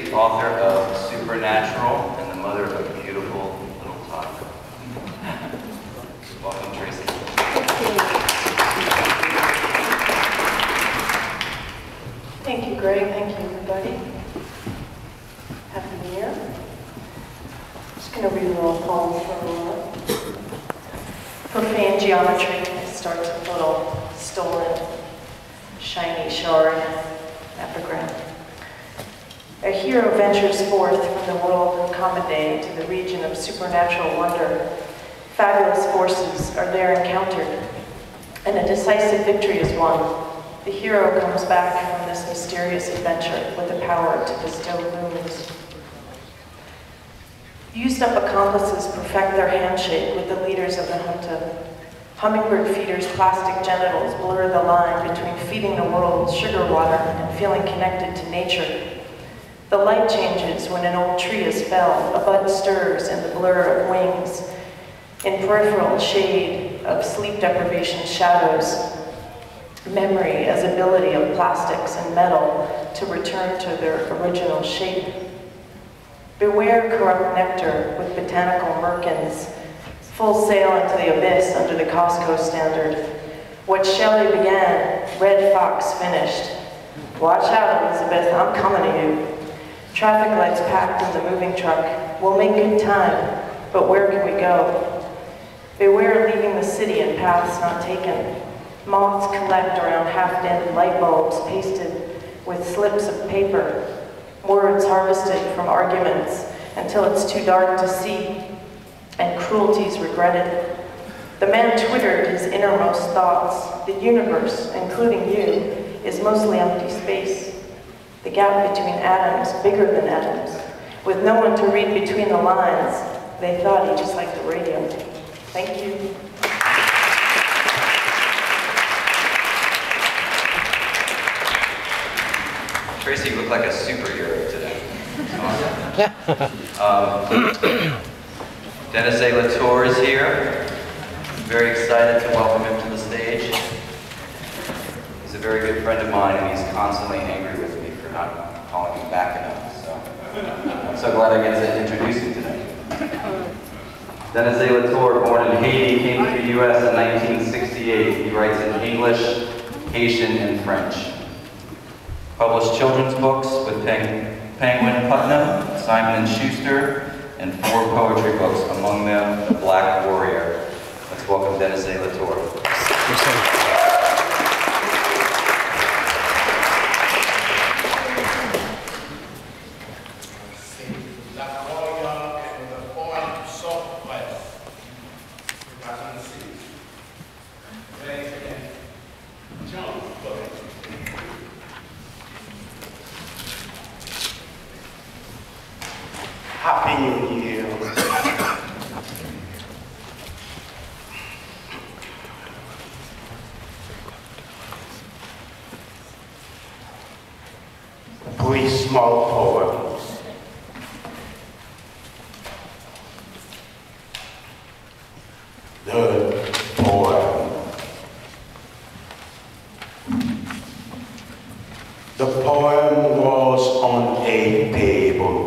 Tracy, author of Supernatural and the mother of a beautiful little toddler. Welcome, Tracy. Thank you, Greg. Thank you, everybody. Happy New Year. I'm just going to read a little poem for a while. Profane geometry starts with a little stolen, shiny shard epigram. A hero ventures forth from the world of common day into the region of supernatural wonder. Fabulous forces are there encountered, and a decisive victory is won. The hero comes back from this mysterious adventure with the power to bestow moons. Used-up accomplices perfect their handshake with the leaders of the junta. Hummingbird feeders' plastic genitals blur the line between feeding the world sugar water and feeling connected to nature. The light changes when an old tree is felled, a bud stirs in the blur of wings, in peripheral shade of sleep deprivation shadows, memory as ability of plastics and metal to return to their original shape. Beware corrupt nectar with botanical merkins, full sail into the abyss under the Costco standard. What Shelley began, Red Fox finished. Watch out, Elizabeth, I'm coming to you. Traffic lights packed in the moving truck. We'll make good time, but where can we go? Beware leaving the city in paths not taken. Moths collect around half-dead light bulbs pasted with slips of paper. Words harvested from arguments until it's too dark to see, and cruelties regretted. The man twittered his innermost thoughts. The universe, including you, is mostly empty space. The gap between atoms, bigger than atoms. With no one to read between the lines, they thought he just liked the radio. Thank you. Tracy, you look like a superhero today. Awesome. Dennis A. Latour is here. Very excited to welcome him to the stage. He's a very good friend of mine, and he's constantly angry with me for not calling him back enough. So I'm so glad I get to introduce him today. Dennis A. Latour, born in Haiti, came to the U.S. in 1968. He writes in English, Haitian, and French. Published children's books with Penguin Putnam, Simon & Schuster, and 4 poetry books, among them The Black Warrior. Let's welcome Dennis A. Latour. Happy New Year. Three small poems. The poem. The poem was on a table.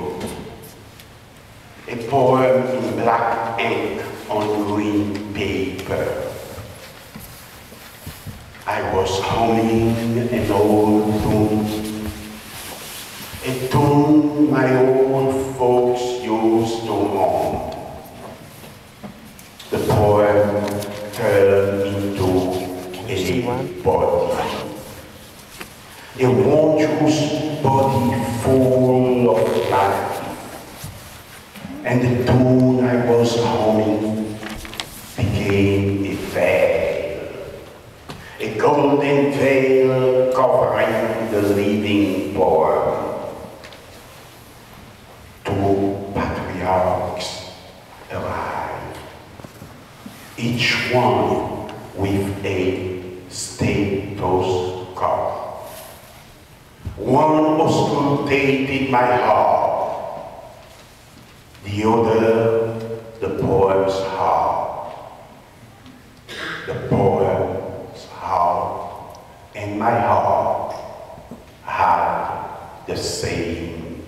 A poem in black ink on green paper. I was humming an old tune, a tune my old folks used to hum. The poem turned into a body, a wondrous body full of life. And the tune I was humming became a veil, a golden veil covering the living poem. 2 patriarchs arrived, each one with a stethoscope. One auscultated my heart, the other, the poem's heart. The poem's heart and my heart had the same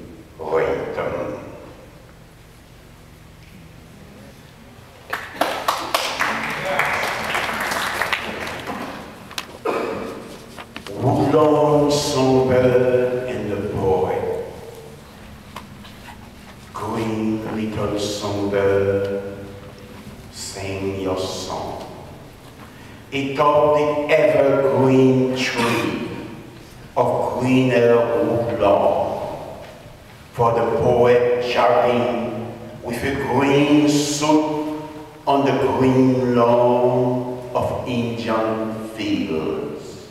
atop the evergreen tree of greener woodlawn, for the poet jogging with a green suit on the green lawn of Indian fields.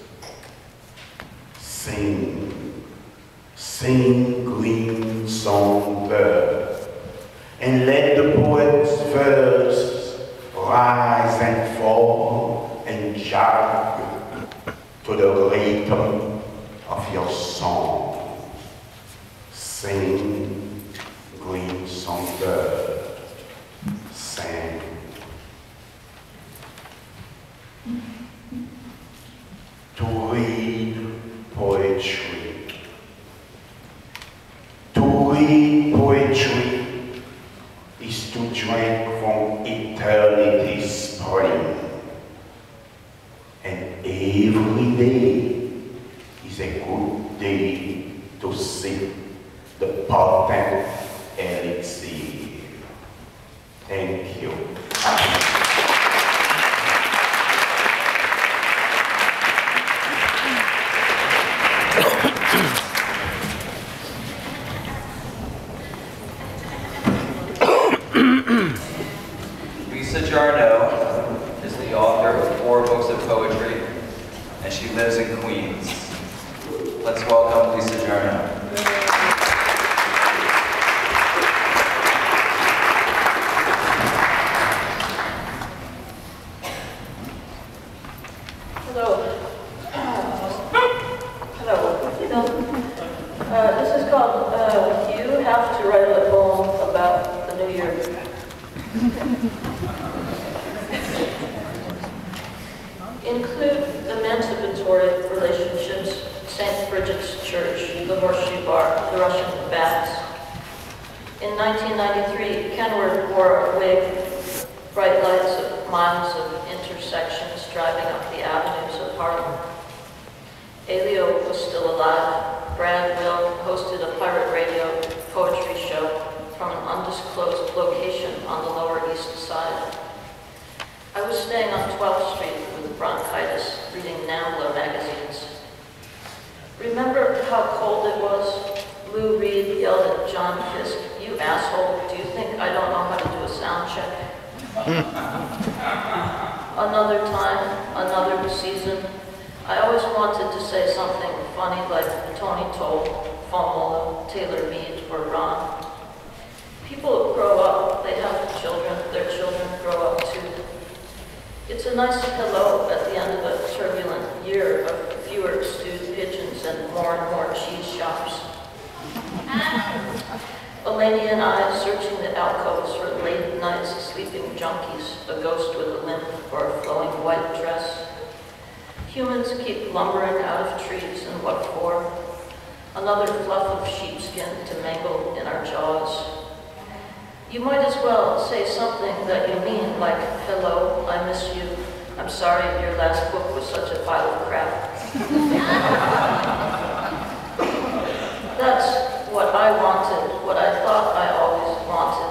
Sing, sing, green songbird, and let the poet's verse rise and fall and jog to the rhythm of your song. Sing, green songbird, sing. To read poetry. To read poetry is to drink from eternity's spring. And every day is a good day to sip the potent elixir. Thank you. Lisa Jarno is the author of 4 books of poetry, and she lives in Queens. Let's welcome Lisa Jarno. Hello. This is called You Have to Write a Poem About the New Year. Include emancipatory relationships, St. Bridget's Church, the Horseshoe Bar, the Russian Baths. In 1993, Kenward wore a wig, bright lights of miles of intersections driving up the avenues of Harlem. Elio was still alive. Brad Will hosted a pirate radio poetry show from an undisclosed location on the Lower East Side. I was staying on 12th Street with bronchitis, reading NAMBLA magazines. Remember how cold it was? Lou Reed yelled at John Fisk, "You asshole, do you think I don't know how to do a sound check?" Another time, another season, I always wanted to say something funny like Tony Toll, Fomola, Taylor Mead, or Ron. People grow up, they have children, their children grow up too. It's a nice hello at the end of a turbulent year of fewer stewed pigeons and more cheese shops. Eleni and I searching the alcoves for late nights sleeping junkies, a ghost with a limp or a flowing white dress. Humans keep lumbering out of trees, and what for? Another fluff of sheepskin to mangle in our jaws. You might as well say something that you mean, like, "Hello, I miss you. I'm sorry your last book was such a pile of crap." That's what I wanted, what I thought I always wanted,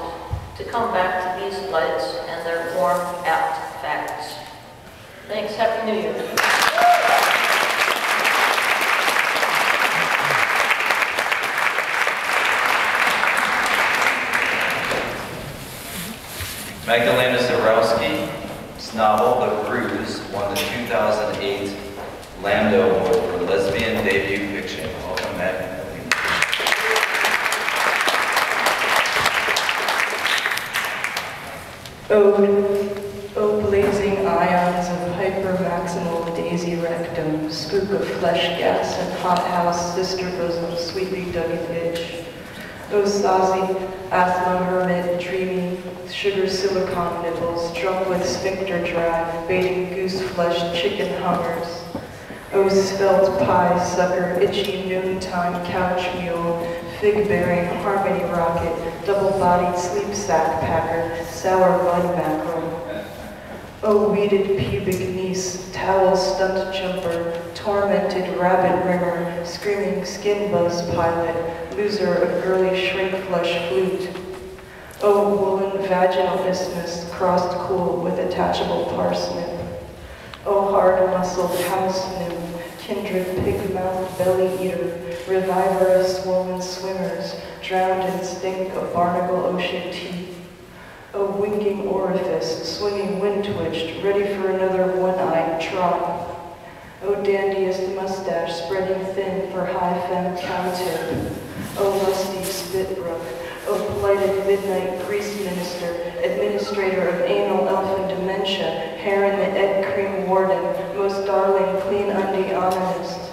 to come back to these lights and their warm, apt facts. Thanks, Happy New Year. Magdalena Zarowski's novel, The Cruise, won the 2008 Lambda Award for lesbian debut fiction. Welcome, Magdalena. O blazing ions of hypermaximal daisy rectum, spook of flesh gas and hothouse sister bosom sweetly dug in itch. O Sazi, asthma hermit, dreamy, sugar silicon nipples, drunk with sphincter drive, baiting goose-fleshed chicken hummers. O svelte pie sucker, itchy noontime couch mule, fig-bearing harmony rocket, double-bodied sleep sack packer, sour mud mackerel. O weeded pubic niece, towel stunt jumper, tormented rabbit ringer, screaming skin buzz pilot, loser of girly shrink flush flute. O woolen vaginal isthmus, crossed cool with attachable parsnip. O hard-muscled house nymph, kindred pig-mouthed belly-eater, reviver of swollen swimmers, drowned in stink of barnacle ocean teeth. O winking orifice, swinging wind-twitched, ready for another one-eyed trot. O dandiest mustache, spreading thin for high-femme cow-tip. O lusty spitbrook, O blighted midnight grease minister, administrator of anal elfin dementia, hair in the egg cream warden, most darling clean undie onanist.